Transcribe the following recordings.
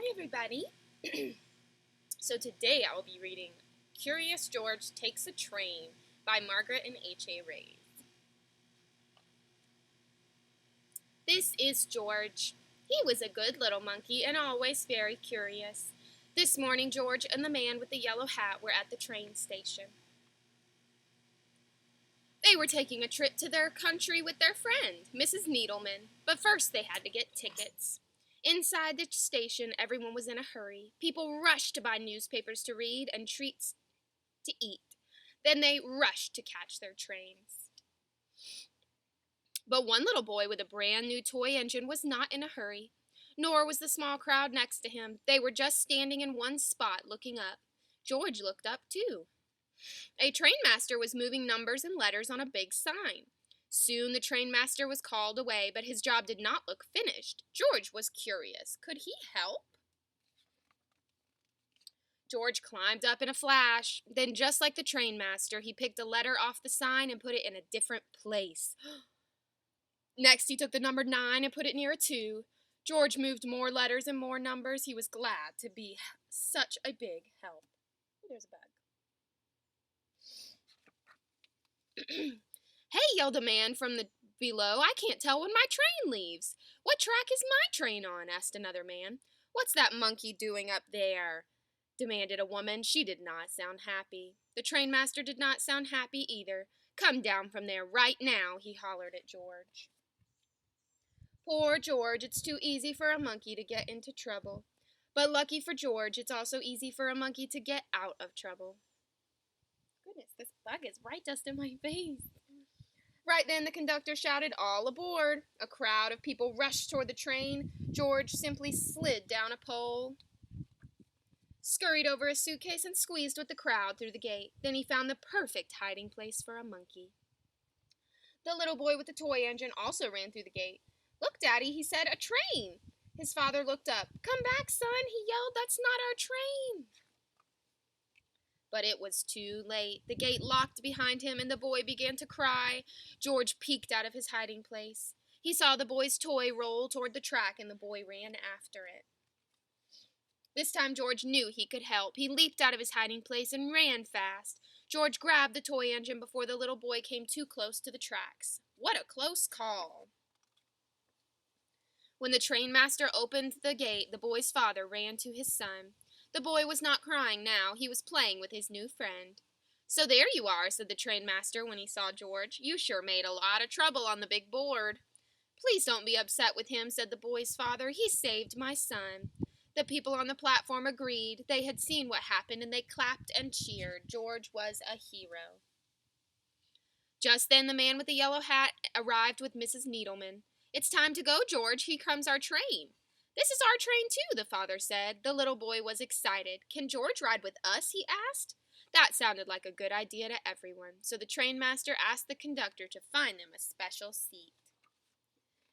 everybody. So today I will be reading Curious George Takes a Train by Margret and H.A. Rays. This is George. He was a good little monkey and always very curious. This morning George and the man with the yellow hat were at the train station. They were taking a trip to their country with their friend, Mrs. Needleman, but first they had to get tickets. Inside the station, everyone was in a hurry. People rushed to buy newspapers to read and treats to eat. Then they rushed to catch their trains. But one little boy with a brand new toy engine was not in a hurry, nor was the small crowd next to him. They were just standing in one spot, looking up. George looked up, too. A trainmaster was moving numbers and letters on a big sign. Soon the trainmaster was called away, but his job did not look finished. George was curious. Could he help? George climbed up in a flash. Then, just like the trainmaster, he picked a letter off the sign and put it in a different place. Next, he took the number 9 and put it near a 2. George moved more letters and more numbers. He was glad to be such a big help. There's a bag. "Hey," yelled a man from below, "I can't tell when my train leaves." "What track is my train on?" asked another man. "What's that monkey doing up there?" demanded a woman. She did not sound happy. The trainmaster did not sound happy either. "Come down from there right now," he hollered at George. Poor George, it's too easy for a monkey to get into trouble. But lucky for George, it's also easy for a monkey to get out of trouble. Goodness, this bug is right just in my face. Right then, the conductor shouted, "All aboard!" A crowd of people rushed toward the train. George simply slid down a pole, scurried over a suitcase, and squeezed with the crowd through the gate. Then he found the perfect hiding place for a monkey. The little boy with the toy engine also ran through the gate. "Look, Daddy," he said, "a train!" His father looked up. "Come back, son," he yelled. "That's not our train." But it was too late. The gate locked behind him, and the boy began to cry. George peeked out of his hiding place. He saw the boy's toy roll toward the track, and the boy ran after it. This time George knew he could help. He leaped out of his hiding place and ran fast. George grabbed the toy engine before the little boy came too close to the tracks. What a close call! When the trainmaster opened the gate, the boy's father ran to his son. The boy was not crying now. He was playing with his new friend. "So there you are," said the trainmaster when he saw George. "You sure made a lot of trouble on the big board." "Please don't be upset with him," said the boy's father. "He saved my son." The people on the platform agreed. They had seen what happened, and they clapped and cheered. George was a hero. Just then the man with the yellow hat arrived with Mrs. Needleman. "It's time to go, George. Here comes our train." "This is our train, too," the father said. The little boy was excited. "Can George ride with us?" he asked. That sounded like a good idea to everyone, so the trainmaster asked the conductor to find them a special seat.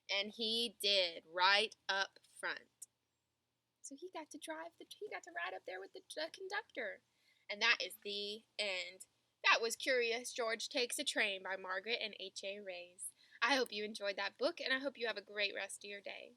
And he did, right up front. So he got to ride up there with the conductor. And that is the end. That was Curious George Takes a Train by Margret and H.A. Rays. I hope you enjoyed that book, and I hope you have a great rest of your day.